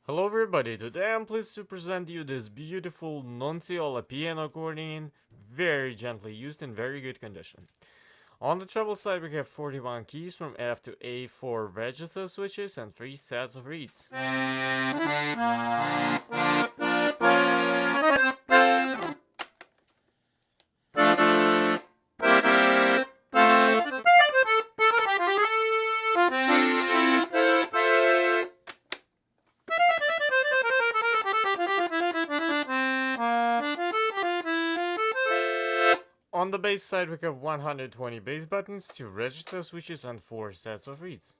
Hello everybody, today I'm pleased to present you this beautiful Nunziola piano accordion, very gently used in very good condition. On the treble side we have 41 keys from F to A, 4 register switches and 3 sets of reeds. On the bass side we have 120 bass buttons, 2 register switches and 4 sets of reeds.